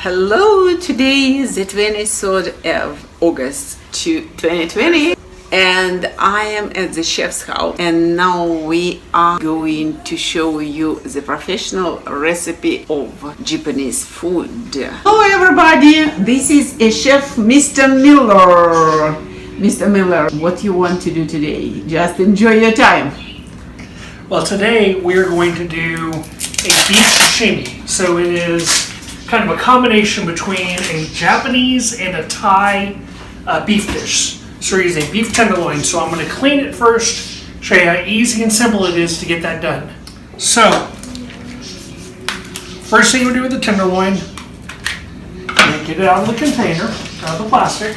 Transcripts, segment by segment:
Hello, today is the 23rd of August 2020 and I am at the chef's house and now we are going to show you the professional recipe of Japanese food. Hello everybody, this is a chef Mr. Miller. Mr. Miller, what you want to do today? Just enjoy your time. Well, today we're going to do a beef sashimi. So it is kind of a combination between a Japanese and a Thai beef dish. So we're using beef tenderloin. So I'm going to clean it first, show you how easy and simple it is to get that done. So, first thing we do with the tenderloin, get it out of the container, out of the plastic.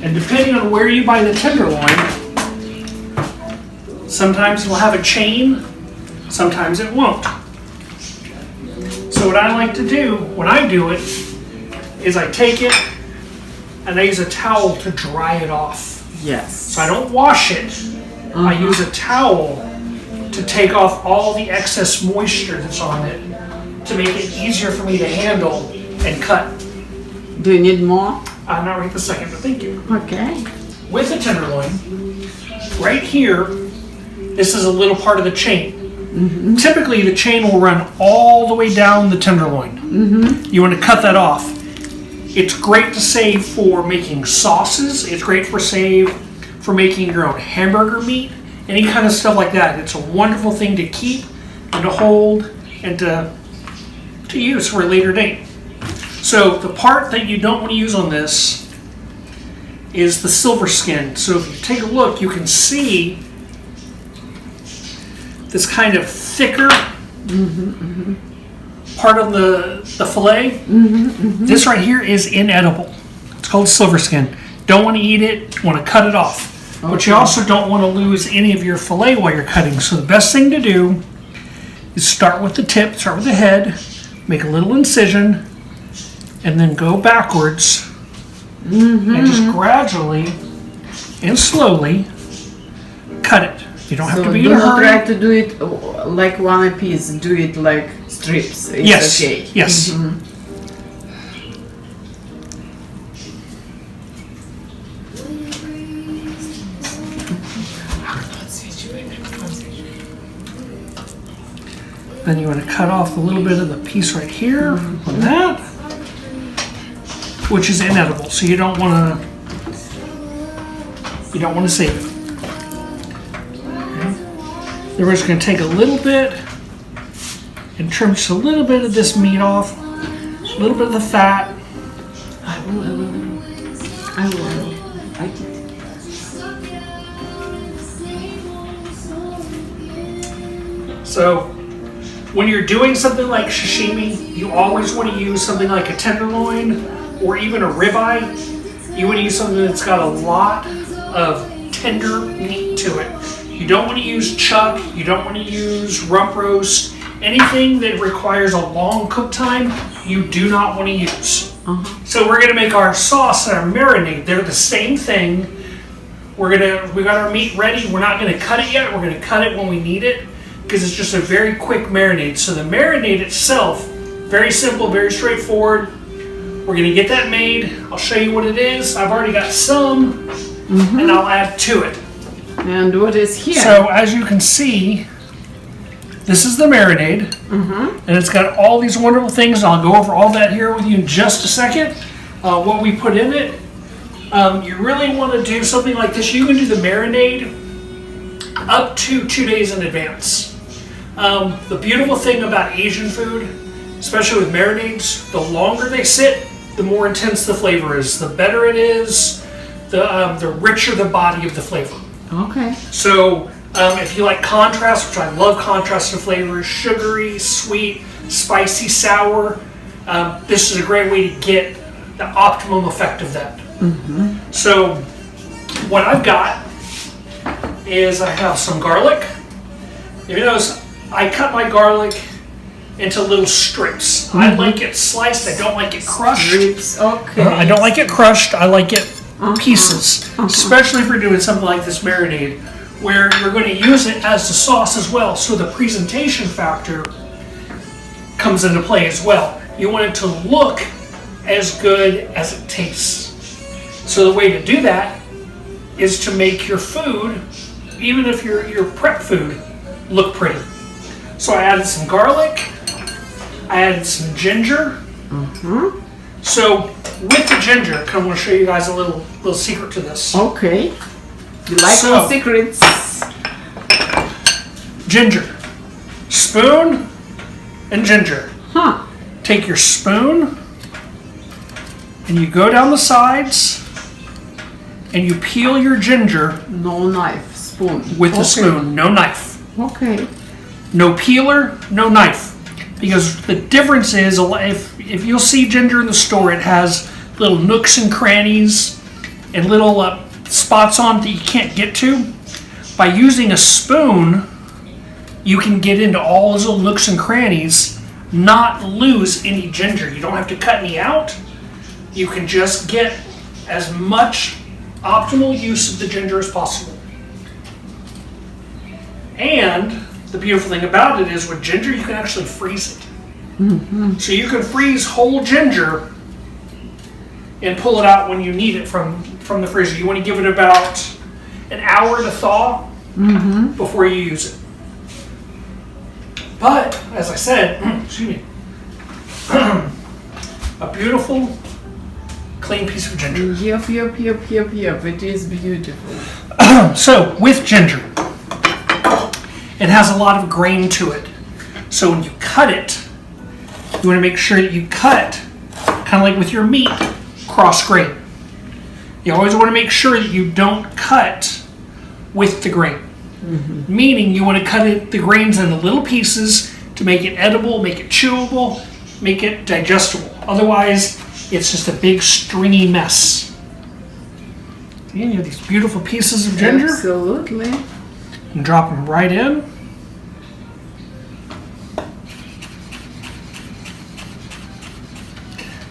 And depending on where you buy the tenderloin, sometimes it'll have a chain, sometimes it won't. So what I like to do when I do it is I take it and I use a towel to dry it off. Yes. So I don't wash it. I use a towel to take off all the excess moisture that's on it to make it easier for me to handle and cut. Do you need more? Not right this second, but thank you. Okay. With the tenderloin, right here, this is a little part of the chain. Typically, the chain will run all the way down the tenderloin. You want to cut that off. It's great to save for making sauces. It's great for making your own hamburger meat, any kind of stuff like that. It's a wonderful thing to keep and to hold and to use for a later date. So the part that you don't want to use on this is the silver skin. So if you take a look, you can see this kind of thicker part of the fillet. This right here is inedible. It's called silver skin. Don't want to eat it, want to cut it off. Okay. But you also don't want to lose any of your fillet while you're cutting. So the best thing to do is start with the tip, start with the head, make a little incision, and then go backwards and just gradually and slowly cut it. You don't have to be in a hurry. Don't try to do it like one piece. Do it like strips. It's yes. Okay. Yes. Then you want to cut off a little bit of the piece right here on that, which is inedible. So you don't want to save it. Then we're just going to take a little bit and trim just a little bit of this meat off, a little bit of the fat. I will. I did. So when you're doing something like sashimi, you always want to use something like a tenderloin or even a ribeye. You want to use something that's got a lot of tender meat to it. You don't want to use chuck, you don't want to use rump roast, anything that requires a long cook time, you do not want to use. So we're going to make our sauce and our marinade. They're the same thing. We got our meat ready. We're not going to cut it yet. We're going to cut it when we need it because it's just a very quick marinade. So the marinade itself, very simple, very straightforward. We're going to get that made. I'll show you what it is. I've already got some and I'll add to it. And what is here? So as you can see, this is the marinade, and it's got all these wonderful things. I'll go over all that here with you in just a second. What we put in it, you really want to do something like this. You can do the marinade up to 2 days in advance. The beautiful thing about Asian food, especially with marinades, the longer they sit, the more intense the flavor is. The better it is, the richer the body of the flavor. Okay. So if you like contrast, which I love contrast of flavors, sugary, sweet, spicy, sour, this is a great way to get the optimum effect of that. So what I've got is I have some garlic. If you notice, I cut my garlic into little strips. I like it sliced, I don't like it crushed. Strips, okay. I don't like it crushed, I like it pieces, especially if you're doing something like this marinade, where you're going to use it as the sauce as well. So the presentation factor comes into play as well. You want it to look as good as it tastes. So the way to do that is to make your food, even if your prep food, look pretty. So I added some garlic, I added some ginger. So with the ginger, I want to show you guys a little secret to this. Okay. You like all secrets? Ginger. Spoon and ginger. Take your spoon and you go down the sides and you peel your ginger. No knife, spoon. With the spoon, no knife. Okay. No peeler, no knife. Because the difference is, if you'll see ginger in the store, it has little nooks and crannies and little spots on it that you can't get to. By using a spoon, you can get into all those little nooks and crannies, not lose any ginger. You don't have to cut any out. You can just get as much optimal use of the ginger as possible. And the beautiful thing about it is with ginger, you can actually freeze it. So you can freeze whole ginger and pull it out when you need it from the freezer. You want to give it about an hour to thaw before you use it. But, as I said, excuse me, a beautiful, clean piece of ginger. Yep. It is beautiful. So, with ginger, it has a lot of grain to it. So when you cut it, you want to make sure that you cut, kind of like with your meat, cross grain. You always want to make sure that you don't cut with the grain. Meaning you want to cut the grains into little pieces to make it edible, make it chewable, make it digestible. Otherwise, it's just a big stringy mess. And you have these beautiful pieces of ginger. Absolutely. And drop them right in.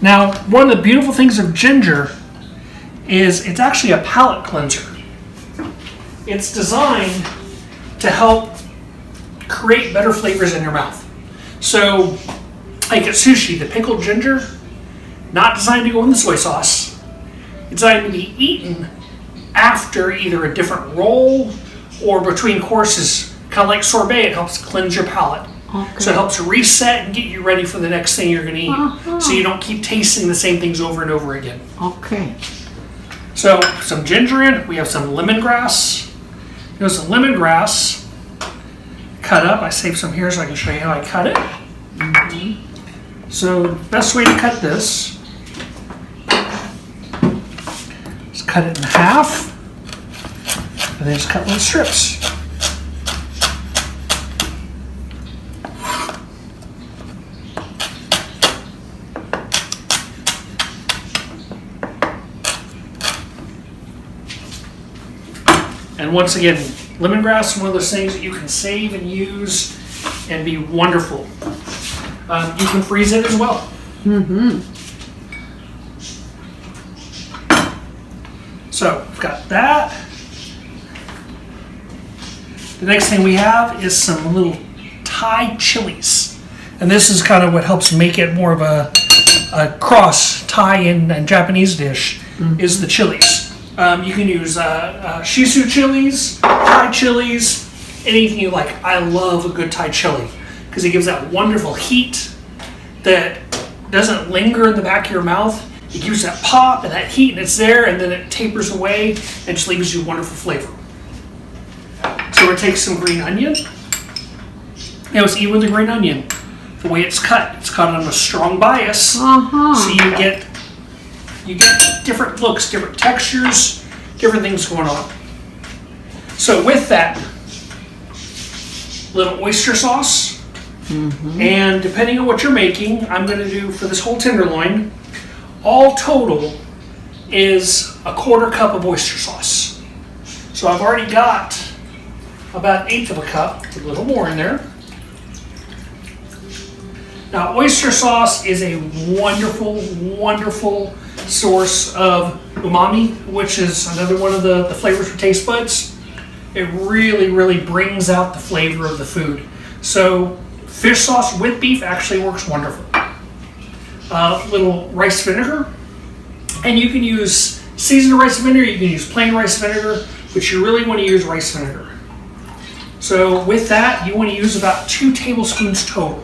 Now, one of the beautiful things of ginger is it's actually a palate cleanser. It's designed to help create better flavors in your mouth. So, like at sushi, the pickled ginger, not designed to go in the soy sauce. It's designed to be eaten after either a different roll or between courses. Kind of like sorbet, it helps cleanse your palate. Okay. So it helps reset and get you ready for the next thing you're going to eat. So you don't keep tasting the same things over and over again. Okay. So some ginger in, we have some lemongrass. There's some lemongrass cut up. I saved some here so I can show you how I cut it. So the best way to cut this is cut it in half and then just cut little strips. And once again, lemongrass is one of those things that you can save and use and be wonderful. You can freeze it as well. So we've got that. The next thing we have is some little Thai chilies. And this is kind of what helps make it more of a cross Thai and Japanese dish is the chilies. You can use shiso chilies, Thai chilies, anything you like. I love a good Thai chili because it gives that wonderful heat that doesn't linger in the back of your mouth. It gives that pop and that heat and it's there and then it tapers away and just leaves you wonderful flavor. So we're going to take some green onion. Now let's eat with the green onion. The way it's cut on a strong bias. So you get different looks, different textures, different things going on. So with that, little oyster sauce, and depending on what you're making, I'm going to do for this whole tenderloin, all total is 1/4 cup of oyster sauce. So I've already got about 1/8 of a cup, a little more in there. Now oyster sauce is a wonderful, wonderful source of umami, which is another one of the flavors for taste buds. It really, really brings out the flavor of the food. So Fish sauce with beef actually works wonderful. Little rice vinegar, and you can use seasoned rice vinegar, you can use plain rice vinegar, but you really want to use rice vinegar. So with that, you want to use about 2 tablespoons total.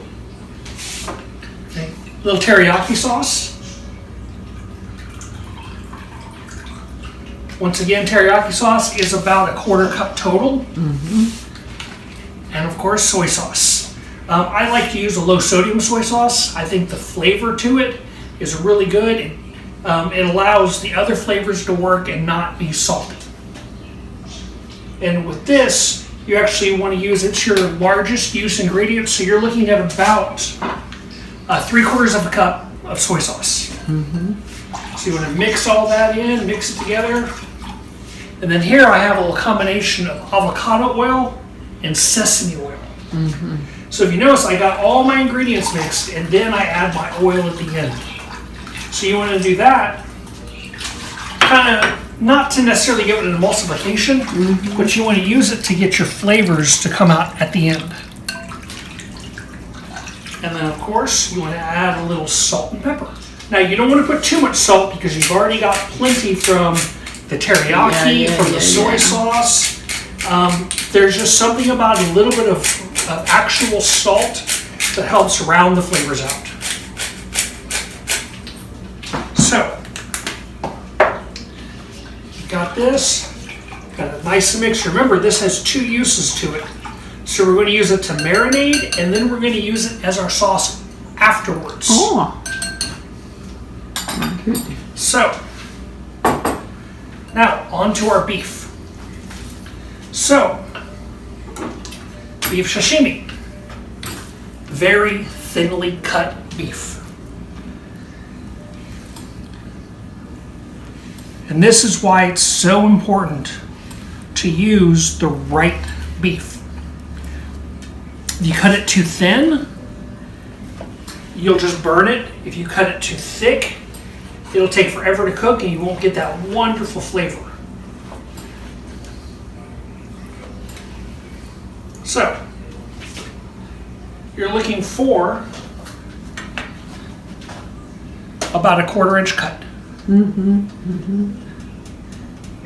Okay. Little teriyaki sauce. Once again, teriyaki sauce is about 1/4 cup total. And of course, soy sauce. I like to use a low sodium soy sauce. I think the flavor to it is really good. It allows the other flavors to work and not be salty. And with this, you actually want to use, it's your largest use ingredient, so you're looking at about 3/4 cup of soy sauce. So you want to mix all that in, mix it together. And then here I have a little combination of avocado oil and sesame oil. So if you notice, I got all my ingredients mixed, and then I add my oil at the end. So you want to do that, kind of not to necessarily give it an emulsification, but you want to use it to get your flavors to come out at the end. And then of course, you want to add a little salt and pepper. Now you don't want to put too much salt because you've already got plenty from the teriyaki, from the soy sauce. There's just something about a little bit of actual salt that helps round the flavors out. So, got this, got a nice mix. Remember, this has 2 uses to it. So we're going to use it to marinate, and then we're going to use it as our sauce afterwards. Oh, good. So, now onto our beef. So, beef sashimi, very thinly cut beef. And this is why it's so important to use the right beef. If you cut it too thin, you'll just burn it. If you cut it too thick, it'll take forever to cook and you won't get that wonderful flavor. So, you're looking for about a 1/4 inch cut. And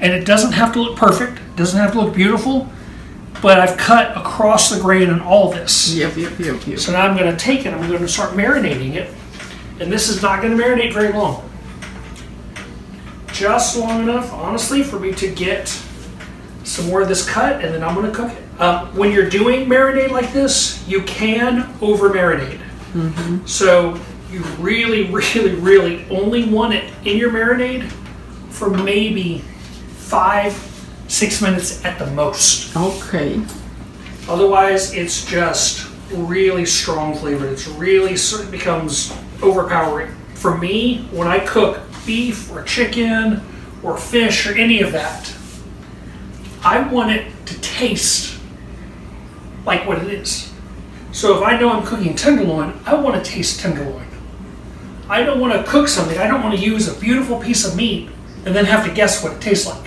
it doesn't have to look perfect, it doesn't have to look beautiful, but I've cut across the grain in all this. Yep. So now I'm going to take it, I'm going to start marinating it, and this is not going to marinate very long. Just long enough, honestly, for me to get some more of this cut, and then I'm going to cook it. When you're doing marinade like this, you can over marinate. So you really only want it in your marinade for maybe 5-6 minutes at the most. Okay. Otherwise, it's just really strong flavored. It's really sort of becomes overpowering. For me, when I cook beef or chicken or fish or any of that, I want it to taste like what it is. So if I know I'm cooking tenderloin, I want to taste tenderloin. I don't want to cook something, I don't want to use a beautiful piece of meat and then have to guess what it tastes like.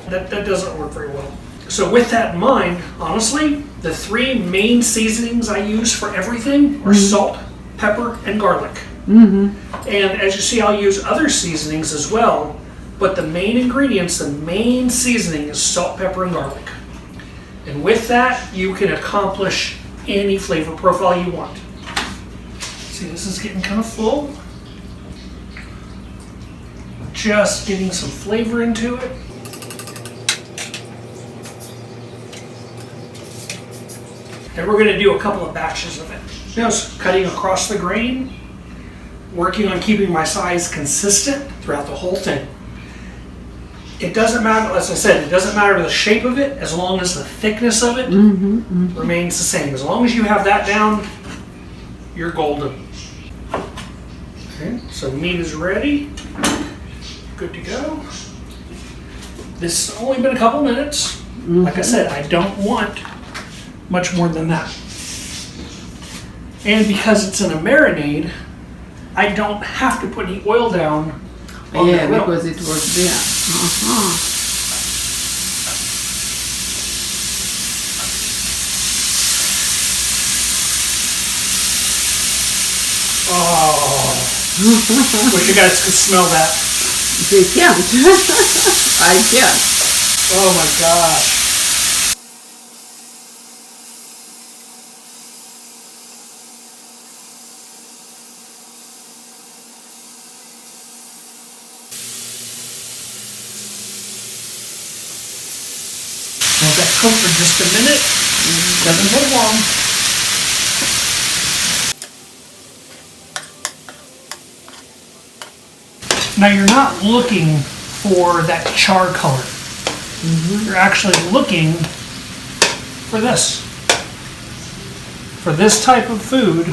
That doesn't work very well. So with that in mind, honestly, the 3 main seasonings I use for everything are salt, pepper, and garlic. And as you see, I'll use other seasonings as well, but the main ingredients, the main seasoning is salt, pepper, and garlic. And with that, you can accomplish any flavor profile you want. See, this is getting kind of full. Just getting some flavor into it. And we're going to do a couple of batches of it. Just cutting across the grain, working on keeping my size consistent throughout the whole thing. It doesn't matter, as I said, it doesn't matter the shape of it, as long as the thickness of it remains the same. As long as you have that down, you're golden. Okay, so meat is ready. Good to go. This has only been a couple minutes. Like I said, I don't want much more than that. And because it's in a marinade, I don't have to put any oil down on the grill. Because it was there. Oh. Wish you guys could smell that. They can't. I can. Oh my gosh. Let that cook for just a minute. Doesn't take long. Now you're not looking for that char color. You're actually looking for this. For this type of food,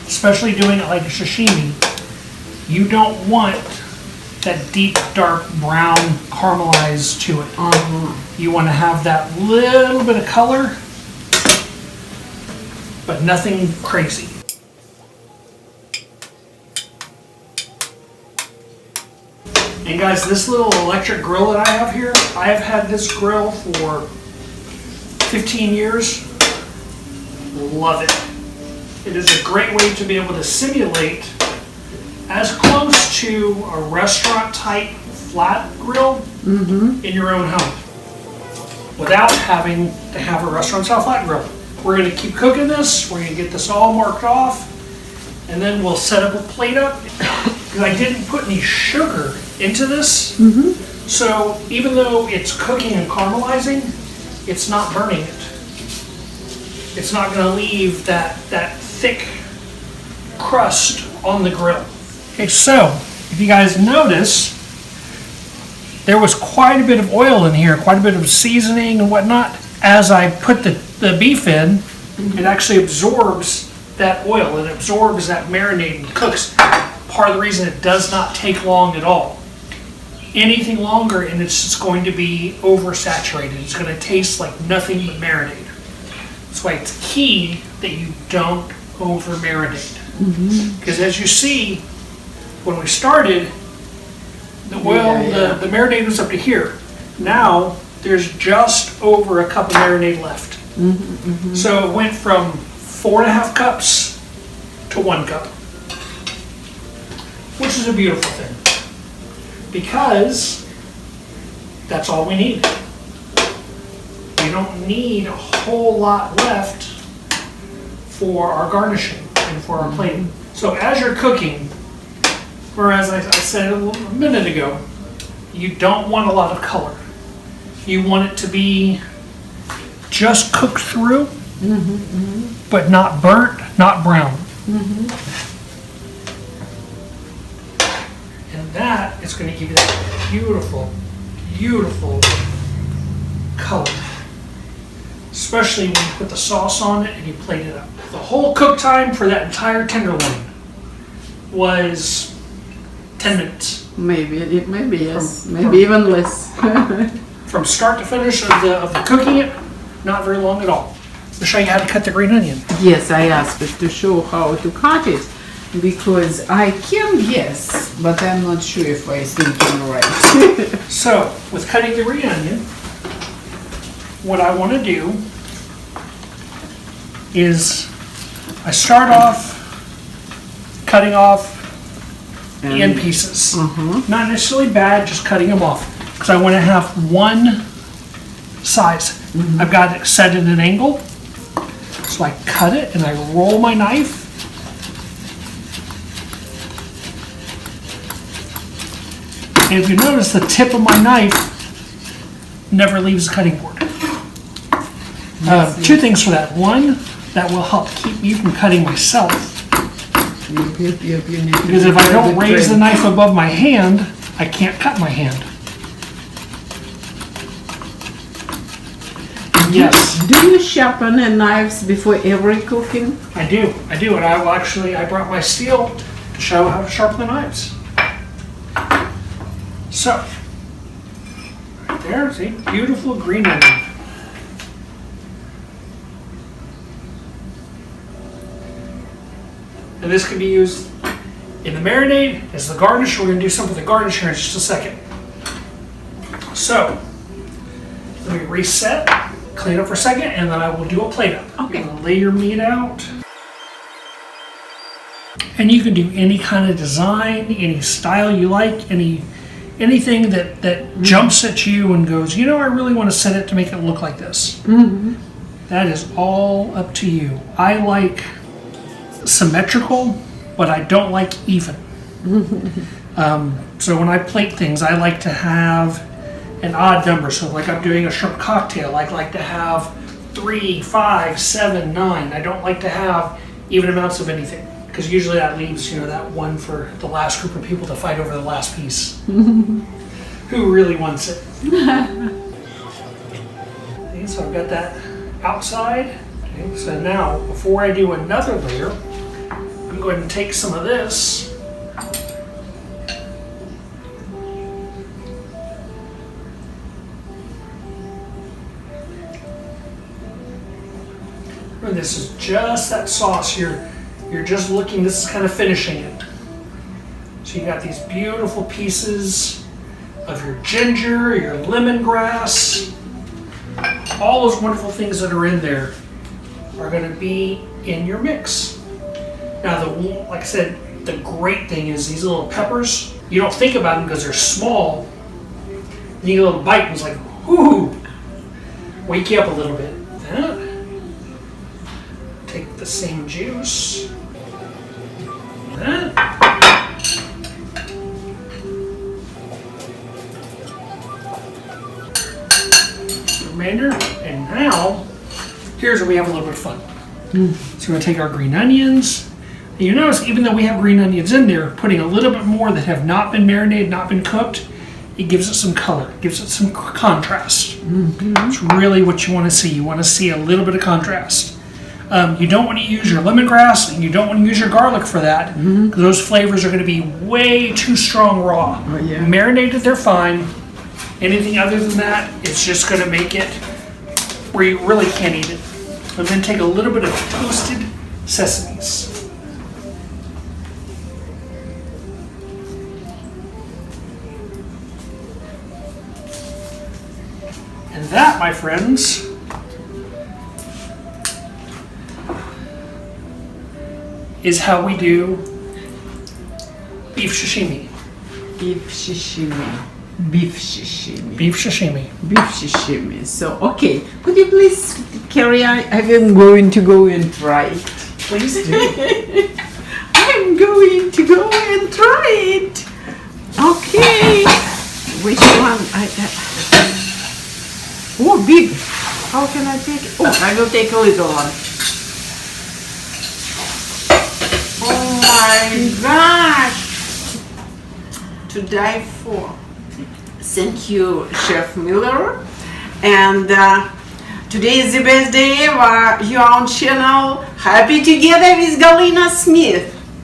especially doing it like a sashimi, you don't want that deep dark brown caramelized to it. You want to have that little bit of color, but nothing crazy. And guys, this little electric grill that I have here, I have had this grill for 15 years. Love it. It is a great way to be able to simulate as close to a restaurant type flat grill in your own home without having to have a restaurant style flat grill. We're going to keep cooking this. We're going to get this all marked off, and then we'll set up a plate up. Because I didn't put any sugar into this, so even though it's cooking and caramelizing, it's not burning it. It's not going to leave that thick crust on the grill. Okay, so if you guys notice, there was quite a bit of oil in here, quite a bit of seasoning and whatnot. As I put the beef in, it actually absorbs that oil. It absorbs that marinade and cooks. Part of the reason it does not take long at all. Anything longer and it's just going to be oversaturated. It's going to taste like nothing but marinade. That's why it's key that you don't over marinate. Because as you see, when we started, the oil, the marinade was up to here. Now there's just over a cup of marinade left. So it went from 4.5 cups to 1 cup. Which is a beautiful thing, because that's all we need. We don't need a whole lot left for our garnishing and for our plating. So as you're cooking, or as I said a minute ago, you don't want a lot of color. You want it to be just cooked through, but not burnt, not brown. And that is going to give you that beautiful, beautiful color. Especially when you put the sauce on it and you plate it up. The whole cook time for that entire tenderloin was 10 minutes. Maybe yes. Maybe even less. From start to finish of the cooking it, not very long at all. I'll show you how to cut the green onion. Yes, I asked to show how to cut it, because I can guess, but I'm not sure if I think I'm right. So, with cutting the green onion, what I want to do is I start off cutting off in pieces. Not necessarily bad, just cutting them off, because I want to have one size. I've got it set at an angle, so I cut it and I roll my knife. And if you notice, the tip of my knife never leaves the cutting board. Two things for that. One, that will help keep me from cutting myself. Because if I don't raise the knife above my hand, I can't cut my hand. Yes. Do you sharpen the knives before every cooking? I do, and I brought my steel to show how to sharpen the knives. So, right there, see, beautiful green onion. And this can be used in the marinade as the garnish. We're going to do some for the garnish here in just a second. So, let me reset, clean up for a second, and then I will do a plate up. Okay. You're going to lay your meat out. And you can do any kind of design, any style you like, anything that jumps at you and goes, you know, I really want to set it to make it look like this. That is all up to you. I like symmetrical, but I don't like even. So when I plate things, I like to have an odd number. So like I'm doing a shrimp cocktail, I like to have 3, 5, 7, 9. I don't like to have even amounts of anything, because usually that leaves, you know, that one for the last group of people to fight over the last piece. Who really wants it? Okay, so I've got that outside. Okay, so now, before I do another layer, I'm going to take some of this and this is just that sauce. You're just looking, this is kind of finishing it. So you got these beautiful pieces of your ginger, your lemongrass, all those wonderful things that are in there are going to be in your mix. Now, like I said, the great thing is these little peppers, you don't think about them because they're small. And you get a little bite and it's like, whoo, wake you up a little bit. Take the same juice. The remainder, and now here's where we have a little bit of fun. So we're going to take our green onions. And you notice, even though we have green onions in there, putting a little bit more that have not been marinated, not been cooked, it gives it some color, gives it some contrast. It's really what you want to see. You want to see a little bit of contrast. You don't want to use your lemongrass, and you don't want to use your garlic for that, because those flavors are going to be way too strong raw. Marinated, they're fine. Anything other than that, it's just going to make it where you really can't eat it. And then take a little bit of toasted sesames. And that, my friends, is how we do beef sashimi. Beef sashimi. Beef sashimi. Beef sashimi. Beef sashimi. So, okay, could you please carry on? I'm going to go and try it. Please do. I'm going to go and try it. Okay. Which one? Oh, big. How can I take it? Oh, I will take a little one. Oh my gosh. To die for. Thank you, Chef Miller. And today is the best day ever. You're on channel Happy Together with Galina Smith.